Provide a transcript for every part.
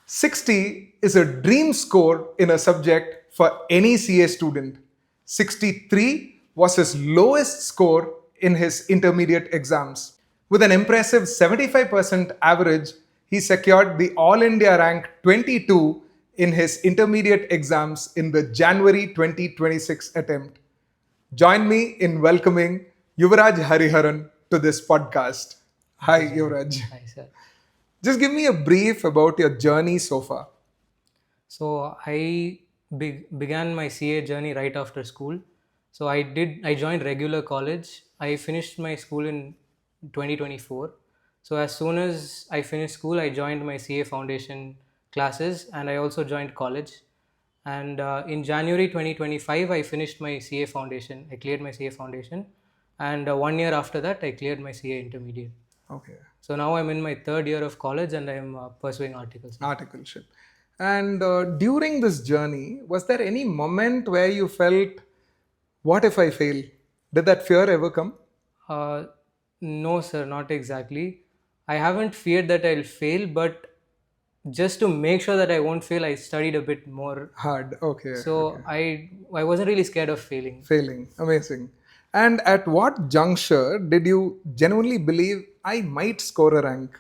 60 is a dream score in a subject for any CA student. 63 was his lowest score in his intermediate exams. With an impressive 75% average, he secured the All India rank 22 in his intermediate exams in the January 2026 attempt. Join me in welcoming Yuvaraj Hariharan to this podcast. Hi, Yuvaraj. Hi, sir. Just give me a brief about your journey so far. So I began my CA journey right after school. So I joined regular college. I finished my school in 2024. So as soon as I finished school, I joined my CA foundation classes, and I also joined college. And in January 2025, I finished my CA foundation. I cleared my CA foundation, and 1 year after that, I cleared my CA intermediate. Okay. So now I'm in my third year of college, and I'm pursuing articles. Articleship. And during this journey, was there any moment where you felt, what if I fail? Did that fear ever come? Uh, no, sir, not exactly. I haven't feared that I'll fail, but just to make sure that I won't fail, I studied a bit more. Hard. Okay. So Okay. I wasn't really scared of failing. Failing. Amazing. And at what juncture did you genuinely believe I might score a rank?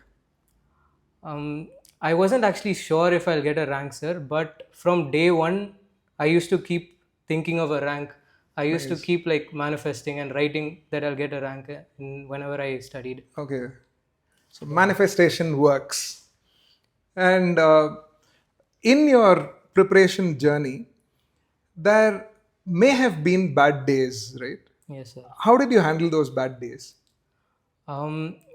I wasn't actually sure if I'll get a rank, sir, but from day one, I used to keep thinking of a rank. I used to Nice. keep like manifesting and writing that I'll get a rank whenever I studied. Okay. So manifestation works. And in your preparation journey, there may have been bad days, right? Yes, sir. How did you handle those bad days?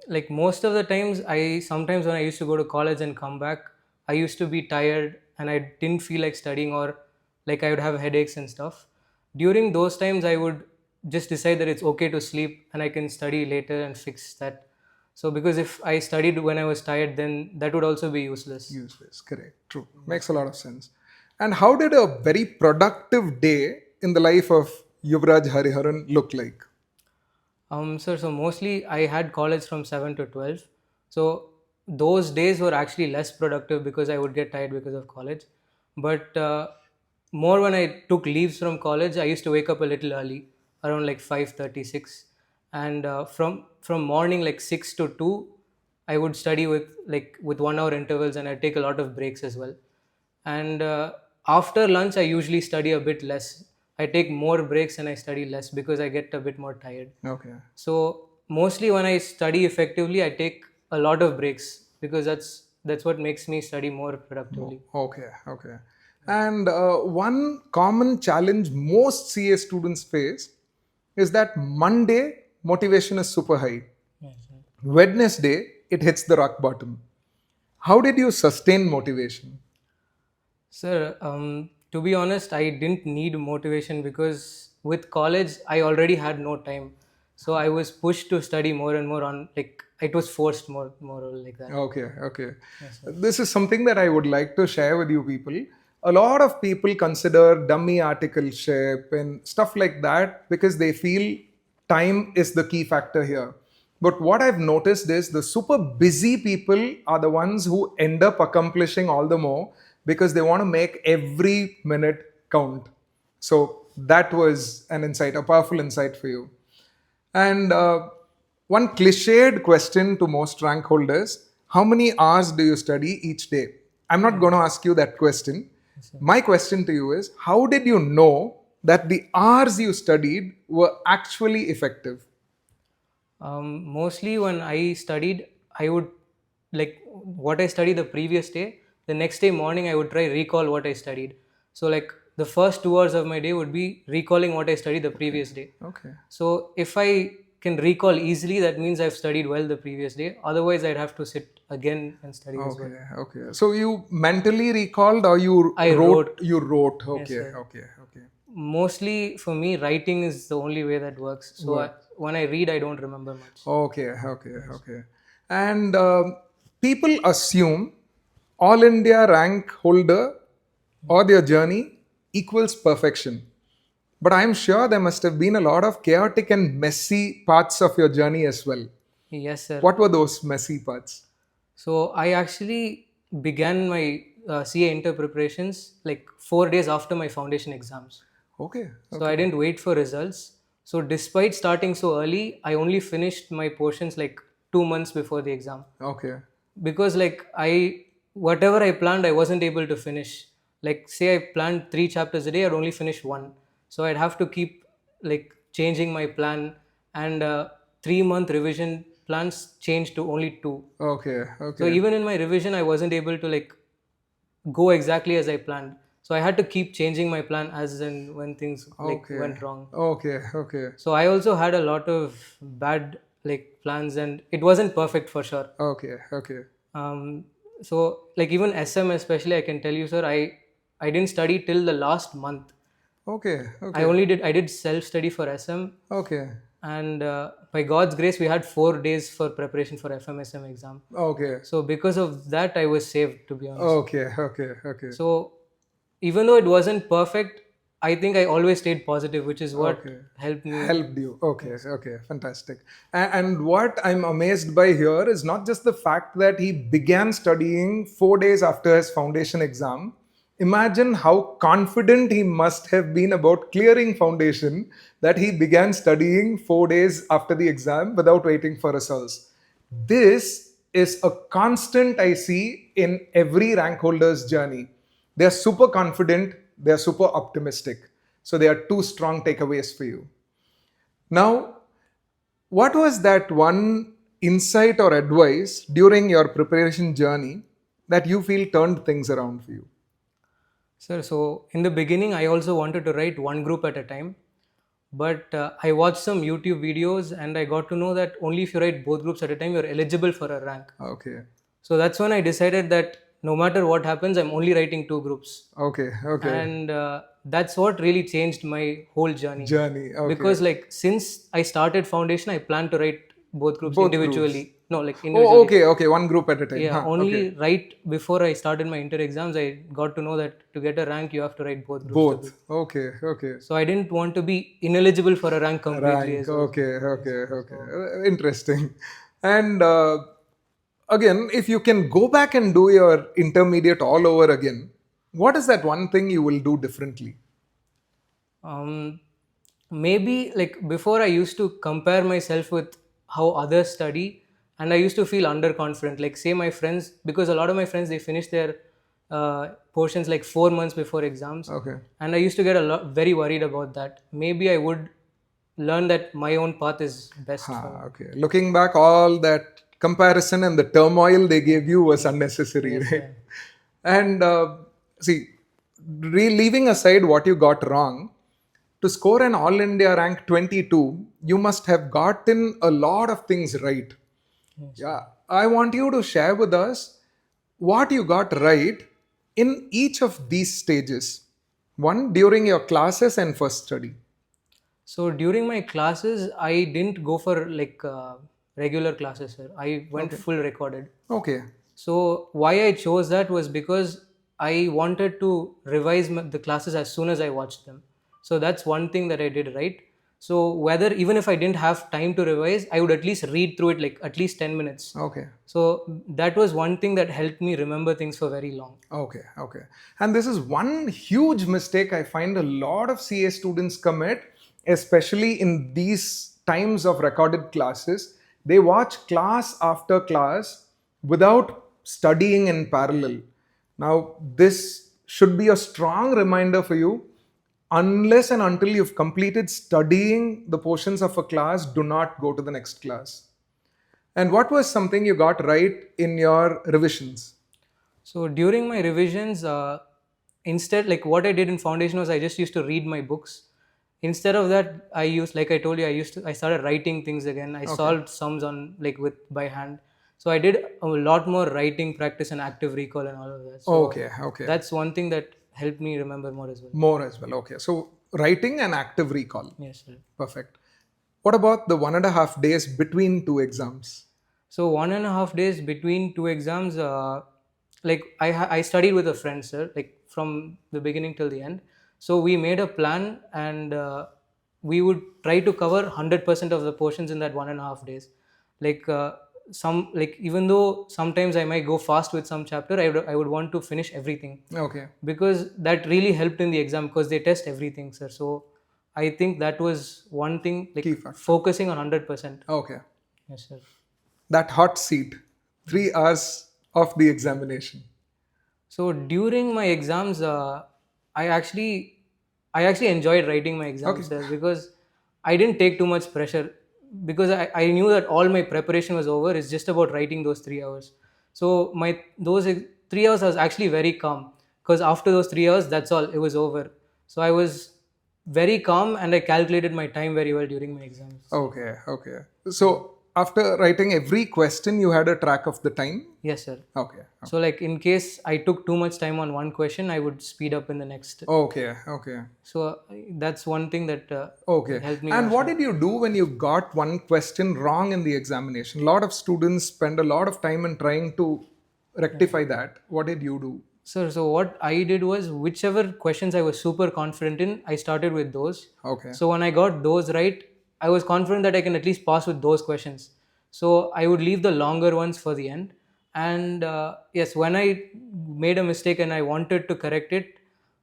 Like most of the times, I sometimes when I used to go to college and come back, I used to be tired and I didn't feel like studying, or like I would have headaches and stuff. During those times, I would just decide that it's okay to sleep and I can study later and fix that. So because if I studied when I was tired, then that would also be useless. Useless. Correct. True. Makes a lot of sense. And how did a very productive day in the life of Yuvraj Hariharan look like? Sir, so mostly I had college from 7 to 12. So those days were actually less productive because I would get tired because of college. But more when I took leaves from college, I used to wake up a little early, around like 5:36. And from morning like 6 to 2, I would study with 1 hour intervals, and I'd take a lot of breaks as well. And after lunch, I usually study a bit less. I take more breaks and I study less because I get a bit more tired. Okay. So mostly when I study effectively, I take a lot of breaks because that's what makes me study more productively. Okay. Okay. And one common challenge most CA students face is that Monday motivation is super high. Yes, sir. Wednesday it hits the rock bottom. How did you sustain motivation? Sir, to be honest, I didn't need motivation because with college I already had no time, so I was pushed to study more and more on, like it was forced more or like that. Okay, okay. Yes, sir. This is something that I would like to share with you people. A lot of people consider dummy articleship and stuff like that because they feel time is the key factor here. But what I've noticed is the super busy people are the ones who end up accomplishing all the more because they want to make every minute count. So that was an insight, a powerful insight for you. And one cliched question to most rank holders: how many hours do you study each day? I'm not going to ask you that question. My question to you is: how did you know that the hours you studied were actually effective? Mostly when I studied, I would like what I studied the previous day. The next day morning, I would try recall what I studied. So like the first 2 hours of my day would be recalling what I studied the previous day. Okay. So if I can recall easily, that means I've studied well the previous day. Otherwise, I'd have to sit again and study as well. Okay. Okay. So you mentally recalled or you I wrote? wrote. You wrote. Yes, Okay. sir. Okay. Okay. Mostly for me, writing is the only way that works. So when I read, I don't remember much. Okay, okay, okay. And people assume all India rank holder or their journey equals perfection. But I'm sure there must have been a lot of chaotic and messy parts of your journey as well. Yes, sir. What were those messy parts? So I actually began my CA inter preparations like 4 days after my foundation exams. Okay. So I Okay. didn't wait for results. So despite starting so early, I only finished my portions like 2 months before the exam, Okay. because like I whatever I planned, I wasn't able to finish. Like say I planned 3 chapters a day, I'd only finish one. So I'd have to keep like changing my plan, and 3 month revision plans changed to only two. Okay. So Okay. even in my revision, I wasn't able to like go exactly as I planned. So I had to keep changing my plan as and when things like Okay. went wrong. Okay. Okay. So I also had a lot of bad like plans, and it wasn't perfect for sure. Okay. Okay. Um, so like even SM especially, I can tell you, sir, I didn't study till the last month. Okay. I Okay. only did self study for SM, Okay. and by God's grace, we had 4 days for preparation for FMSM exam. Okay. So because of that, I was saved, to be honest. Okay. Okay. Okay. So even though it wasn't perfect, I think I always stayed positive, which is what Okay. helped me. Helped you. Okay. Yes. Okay. Fantastic. And what I'm amazed by here is not just the fact that he began studying 4 days after his foundation exam. Imagine how confident he must have been about clearing foundation that he began studying 4 days after the exam without waiting for results. This is a constant I see in every rank holder's journey. They are super confident, they are super optimistic. So they are two strong takeaways for you. Now, what was that one insight or advice during your preparation journey that you feel turned things around for you? Sir, so in the beginning, I also wanted to write one group at a time. But I watched some YouTube videos and I got to know that only if you write both groups at a time, you're eligible for a rank. Okay. So that's when I decided that no matter what happens, I'm only writing two groups. Okay. Okay. And that's what really changed my whole journey. Journey. Okay. Because, like, since I started foundation, I plan to write both groups Both groups. individually. No, like Oh, individually. okay. Okay. One group at a time. Yeah, Huh. Okay. only right before I started my inter exams, I got to know that to get a rank, you have to write both groups Both. together. Okay. Okay. So I didn't want to be ineligible for a rank completely Rank. as well. Okay. Yes, Okay. sir. Okay. So Interesting. And again, if you can go back and do your intermediate all over again, what is that one thing you will do differently? um, maybe like before I used to compare myself with how others study, and I used to feel underconfident. Like say my friends, because a lot of my friends they finish their portions like 4 months before exams, Okay. and I used to get a lot very worried about that. Maybe I would learn that my own path is best for me. Okay. Looking back, all that comparison and the turmoil they gave you was unnecessary, Yes, right? sir. And see, leaving aside what you got wrong, to score an All India rank 22, you must have gotten a lot of things right. Yes, sir. Yeah. I want you to share with us what you got right in each of these stages. One, during your classes and first study. So during my classes, I didn't go for like regular classes, sir. I went Okay. full recorded. Okay. So why I chose that was because I wanted to revise the classes as soon as I watched them. So that's one thing that I did right. So whether even if I didn't have time to revise, I would at least read through it like at least 10 minutes. Okay. So that was one thing that helped me remember things for very long. Okay, okay. And this is one huge mistake I find a lot of CA students commit, especially in these times of recorded classes. They watch class after class without studying in parallel. Now, this should be a strong reminder for you. Unless and until you've completed studying the portions of a class, do not go to the next class. And what was something you got right in your revisions? So during my revisions, instead, like what I did in foundation was I just used to read my books. Instead of that, I used, like I told you, I started writing things again. I Okay. solved sums on like with by hand. So I did a lot more writing practice and active recall and all of that. So Okay, okay. that's one thing that helped me remember more as well. More as well. Okay. So writing and active recall. Yes, sir. Perfect. What about the 1.5 days between two exams? So 1.5 days between two exams, like I studied with a friend, sir, like from the beginning till the end. So we made a plan, and we would try to cover 100% of the portions in that 1.5 days. Like some, like, even though sometimes I might go fast with some chapter, I would want to finish everything, Okay. because that really helped in the exam, because they test everything, sir. So I think that was one thing, like Key factor. focusing on 100%. Okay. Yes, sir. That hot seat, 3 hours of the examination. So during my exams, I actually I actually enjoyed writing my Okay. exams, sir, because I didn't take too much pressure, because I knew that all my preparation was over. It's just about writing those 3 hours. So my those 3 hours I was actually very calm, because after those 3 hours, that's all, it was over. So I was very calm, and I calculated my time very well during my exams. Okay. Okay. So after writing every question, you had a track of the time. Yes, sir. Okay. So, like, in case I took too much time on one question, I would speed up in the next. Okay. Okay. So that's one thing that Okay. helped me And much what more. did you do when you got one question wrong in the examination? A lot of students spend a lot of time in trying to rectify that. What did you do? So what I did was, whichever questions I was super confident in, I started with those. Okay. So when I got those right, I was confident that I can at least pass with those questions. So I would leave the longer ones for the end. And yes, when I made a mistake and I wanted to correct it,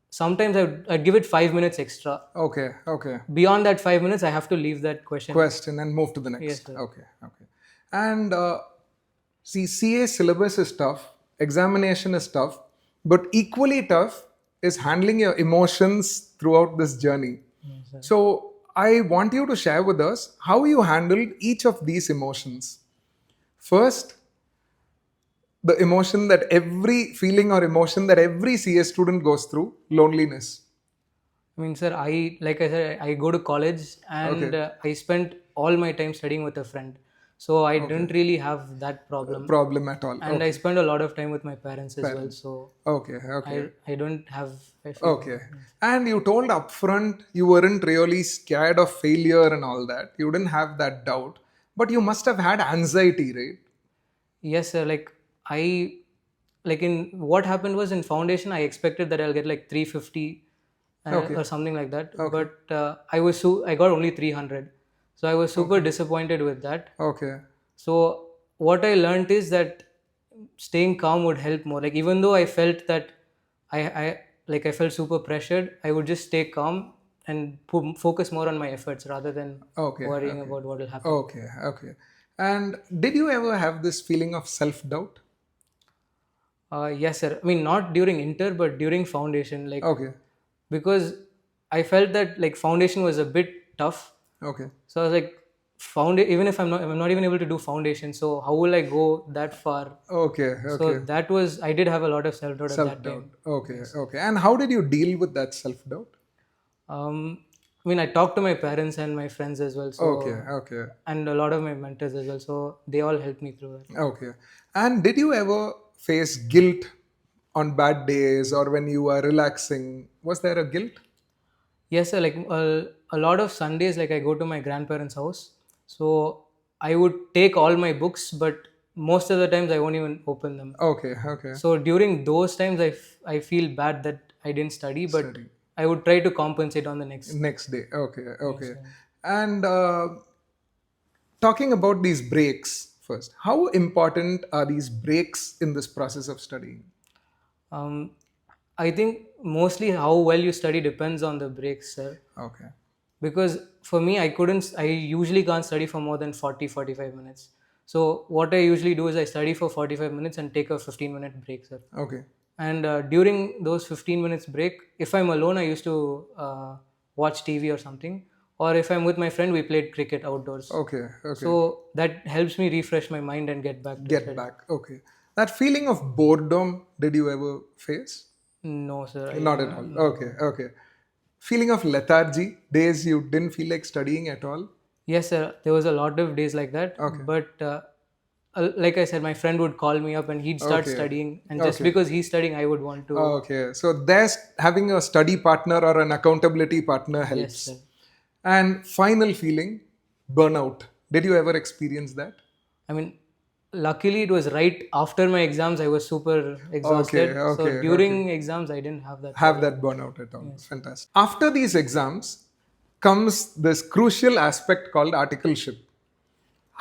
sometimes I'd give it 5 minutes extra. Okay. Okay. Beyond that 5 minutes, I have to leave that question. Question and move to the Yes, next. sir. Okay. Okay. And see, CA syllabus is tough, examination is tough, but equally tough is handling your emotions throughout this journey. Yes, sir. So I want you to share with us how you handled each of these emotions. First, the emotion that every feeling or emotion that every CA student goes through, loneliness. I mean, sir, like I said, I go to college, and Okay. I spent all my time studying with a friend. So I Okay. didn't really have that problem. Problem at all. And I Okay. spend a lot of time with my parents as well. Parents. So Okay. Okay. I don't have a feeling. Okay. And you told upfront you weren't really scared of failure and all that. You didn't have that doubt. But you must have had anxiety, right? Yes, sir. I, like, in what happened was, in foundation, I expected that I'll get like 350 Okay. or something like that. Okay. But I got only 300. So I was super disappointed with that. Okay. So what I learned is that staying calm would help more. Like, even though I felt that I felt super pressured, I would just stay calm and focus more on my efforts rather than Okay. worrying Okay. about what will happen. Okay. Okay. And did you ever have this feeling of self doubt? Yes, sir. I mean, not during inter, but during foundation. Like, Okay. because I felt that, like, foundation was a bit tough. Okay. So I was like, even if I'm not even able to do foundation, so how will I go that far? Okay. So Okay. that was, I did have a lot of self doubt at Self that doubt. time. Okay. Okay. And how did you deal with that self doubt? I mean, I talked to my parents and my friends as well. So, Okay. Okay. and a lot of my mentors as well. So they all helped me through that. Okay. And did you ever face guilt on bad days or when you were relaxing? Was there a guilt? Yes, sir. Like, a lot of Sundays, like, I go to my grandparents' house. So I would take all my books, but most of the times I won't even open them. Okay. Okay. So during those times, I feel bad that I didn't study, but Study. I would try to compensate on the next. Next day. Okay. Okay. sir. And talking about these breaks first, how important are these breaks in this process of studying? Um, I think mostly how well you study depends on the breaks, sir. Okay. Because for me, I usually can't study for more than 45 minutes. So what I usually do is I study for 45 minutes and take a 15-minute break, sir. Okay. And during those 15 minutes break, if I'm alone, I used to watch TV or something. Or if I'm with my friend, we played cricket outdoors. Okay. Okay. So that helps me refresh my mind and get back to Get study. back. Okay. That feeling of boredom, did you ever face? No, sir. Not at all. Okay. Okay. Feeling of lethargy, days you didn't feel like studying at all? Yes, sir. There was a lot of days like that. Okay. But like I said, my friend would call me up and he'd start Okay. studying. And just Okay. because he's studying, I would want to. Okay. So there's having a study partner or an accountability partner helps. Yes, sir. And final feeling, burnout. Did you ever experience that? I mean, luckily it was right after my exams. I was super exhausted. Okay, So during exams, I didn't have that. Have that burnout at all. Fantastic. After these exams comes this crucial aspect called articleship.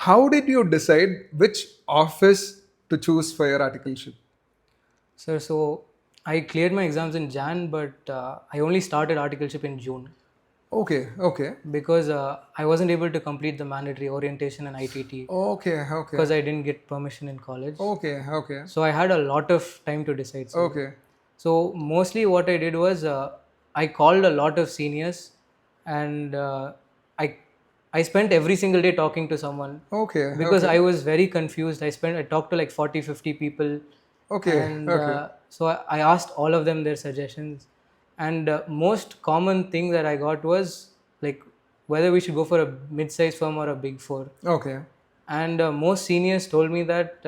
How did you decide which office to choose for your articleship? Sir, so I cleared my exams in Jan, but I only started articleship in June Okay, okay, because I wasn't able to complete the mandatory orientation and ITT okay, okay, because I didn't get permission in college. okay, okay, So I had a lot of time to decide, sir. okay, So mostly what I did was I called a lot of seniors, and I I spent every single day talking to someone okay, because okay, I was very confused. I talked to like 40, 50 people, okay, and okay, so I asked all of them their suggestions, and most common thing that I got was like whether we should go for a mid-sized firm or a big four. okay, And most seniors told me that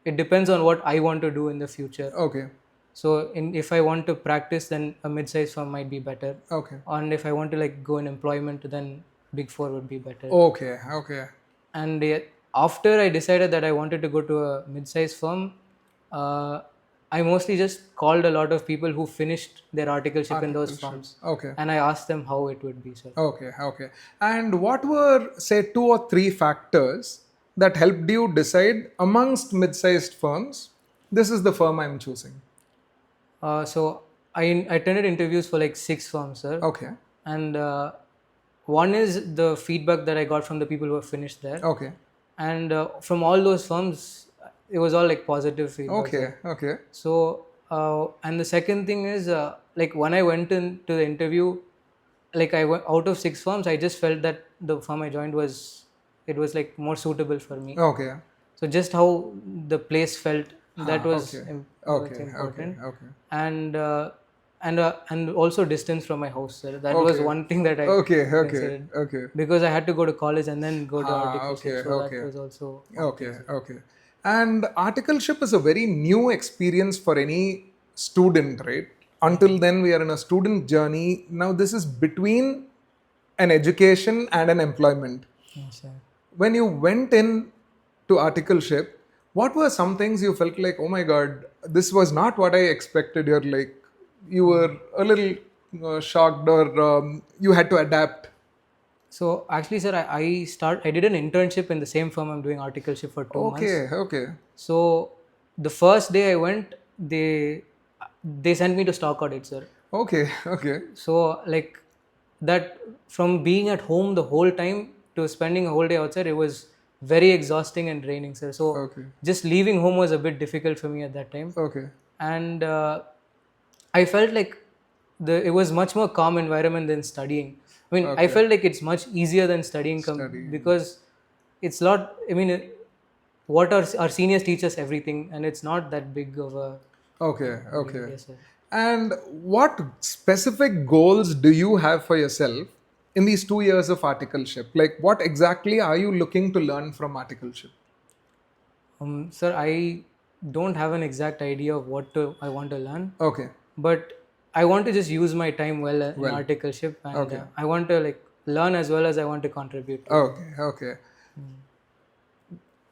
it depends on what I want to do in the future. okay, So if I want to practice, then a mid-sized firm might be better. okay, And if I want to like go in employment, then big four would be better. okay, okay. And after I decided that I wanted to go to a mid-sized firm, uh, I mostly just called a lot of people who finished their articleship in those Articleship. firms, Okay. and I asked them how it would be, sir. Okay, okay. And what were, say, two or three factors that helped you decide amongst mid sized firms, this is the firm I'm choosing? So I attended interviews for like 6 firms, sir. Okay, And one is the feedback that I got from the people who have finished there, okay, and from all those firms, it was all like positive feedback, okay, sir. okay, So and the second thing is like when I went into the interview, like I went out of 6 firms, I just felt that the firm I joined was it was like more suitable for me. okay. So just how the place felt, that was Okay, was okay, okay, important. okay, And and also distance from my house, sir. That was okay, one thing that I okay, okay, considered okay. because I had to go to college and then go to articleship. Okay, So that okay, was also one thing, okay, sir. okay. And articleship is a very new experience for any student, right? Until then, we are in a student journey. Now, this is between an education and an employment. Yes, sir. When you went in to articleship, what were some things you felt like, oh my God, this was not what I expected? You're like, you were a little shocked, or you had to adapt. So actually, sir, I did an internship in the same firm I'm doing articleship for 2 months. Okay, okay, So the first day I went, they sent me to stock audit, sir. okay, okay, So like that, from being at home the whole time to spending a whole day outside, it was very exhausting and draining, sir. So okay, just leaving home was a bit difficult for me at that time, okay, and I felt like it was much more calm environment than studying. I mean, I okay. felt like it's much easier than studying Studying. because it's not. I mean, what our seniors teach us everything, and it's not that big of a. Okay, okay. Yes, sir. And what specific goals do you have for yourself in these 2 years of articleship? Like, what exactly are you looking to learn from articleship? Sir, I don't have an exact idea of I want to learn, Okay, but I want to just use my time well in well, articleship, and okay, I want to like learn as well as I want to contribute to it. okay, okay.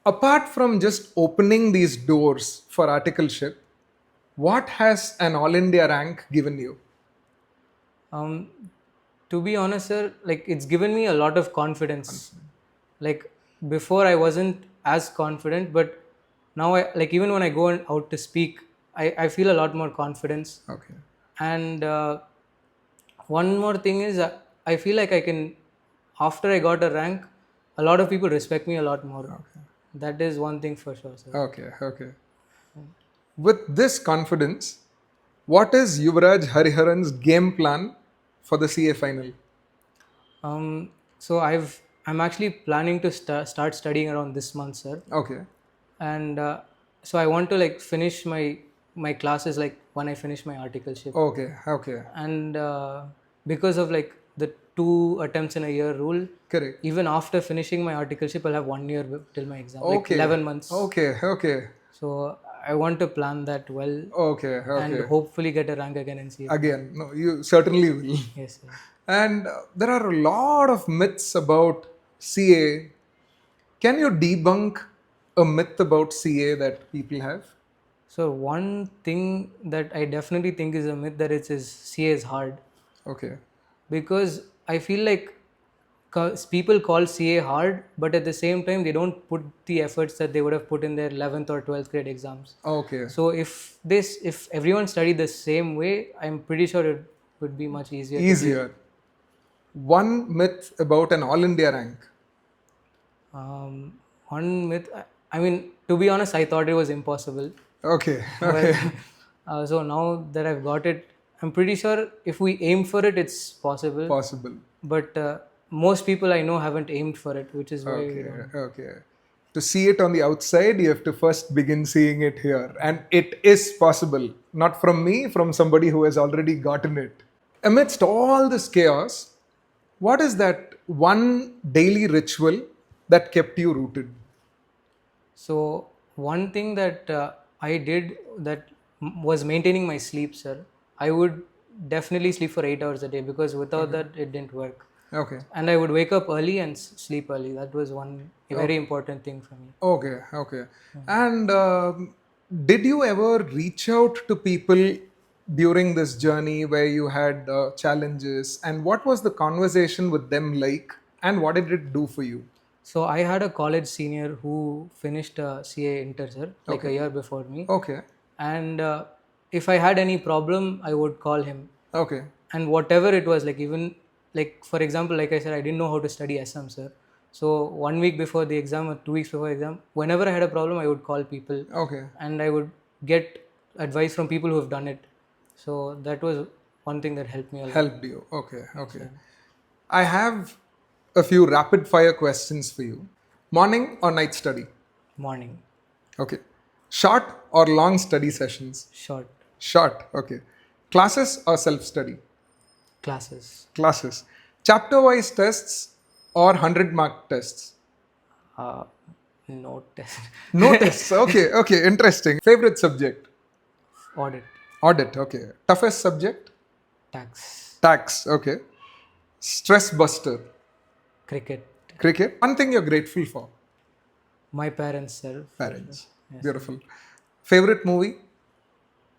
Apart from just opening these doors for articleship, what has an all India rank given you? Um, to be honest, sir, like it's given me a lot of confidence. Like before, I wasn't as confident, but now I like even when I go out to speak, I feel a lot more confidence. Okay, And one more thing is, I feel like I can, after I got a rank, a lot of people respect me a lot more. okay, That is one thing for sure, sir. okay, okay. With this confidence, what is Yuvaraj Hariharan's game plan for the CA final? So I'm actually planning to start studying around this month, sir. Okay, And so I want to like finish my classes like when I finish my articleship, okay, okay. and because of like the 2 attempts in a year rule, Correct. even after finishing my articleship, I'll have 1 year till my exam, like Okay, 11 months. okay, okay, So I want to plan that well okay, and okay. hopefully get a rank again and see. Again, no, you certainly will. Yes, sir. And there are a lot of myths about CA. Can you debunk a myth about CA that people have? So one thing that I definitely think is a myth that it is CA is hard, Okay, because I feel like people call CA hard, but at the same time they don't put the efforts that they would have put in their 11th or 12th grade exams. Okay. So if everyone studied the same way, I'm pretty sure it would be much easier to clear. Easier. One myth about an all India rank. One myth, I mean, to be honest, I thought it was impossible. Okay. But Okay. so now that I've got it, I'm pretty sure if we aim for it, it's possible. Possible. But most people I know haven't aimed for it, which is why we Okay. don't. Okay. To see it on the outside, you have to first begin seeing it here. And it is possible. Not from me, from somebody who has already gotten it. Amidst all this chaos, what is that one daily ritual that kept you rooted? So one thing that I did that was maintaining my sleep, sir. I would definitely sleep for 8 hours a day because without that it didn't work. Okay. And I would wake up early and sleep early. That was one very important thing for me. Okay, okay. And did you ever reach out to people during this journey where you had challenges? And what was the conversation with them like? And what did it do for you? So I had a college senior who finished CA inter, sir, like a year before me. Okay, And if I had any problem, I would call him. okay, And whatever it was, like even like for example, like I said, I didn't know how to study SM, sir. So 1 week before the exam or 2 weeks before the exam, whenever I had a problem, I would call people okay. and I would get advice from people who have done it. So that was one thing that helped me a lot. Helped you. Okay, okay. I have a few rapid fire questions for you. Morning or night study? Morning, Okay. Short or long study sessions? short Short, okay. Classes or self study? classes, Classes. Chapter wise tests or 100-mark tests? uh, no test, No tests. Okay, okay, interesting. Favorite subject? audit, Audit, okay. Toughest subject? tax, Tax, okay. Stress buster? cricket. Cricket. One thing you're grateful for? My parents, sir. Parents. Beautiful. Favorite movie?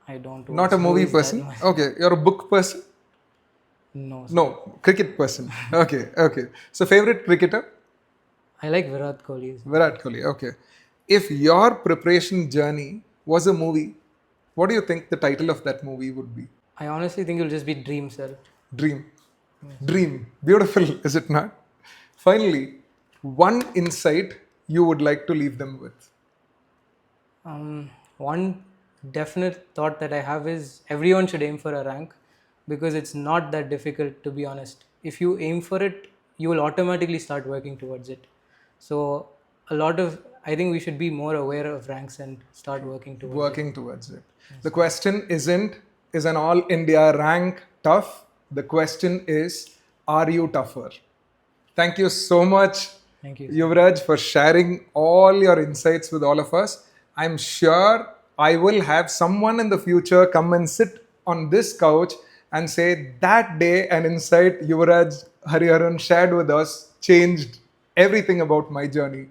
I don't Not a watch movie movies that person? much. Okay. You're a book person? No, sir. No. Cricket person. Okay, okay. So, favorite cricketer? I like Virat Kohli. Virat Kohli. Okay. If your preparation journey was a movie, what do you think the title of that movie would be? I honestly think it'll just be dream, sir. Dream. Dream. Beautiful, is it not? Finally, one insight you would like to leave them with. One definite thought that I have is everyone should aim for a rank because it's not that difficult, to be honest. If you aim for it, you will automatically start working towards it. So I think we should be more aware of ranks and start working towards it. Working towards it. The question isn't, is an all India rank tough? The question is, are you tougher? Thank you so much, Thank you. Yuvraj, for sharing all your insights with all of us. I'm sure I will have someone in the future come and sit on this couch and say that day an insight Yuvaraj Hariharan shared with us changed everything about my journey.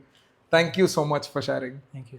Thank you so much for sharing. Thank you.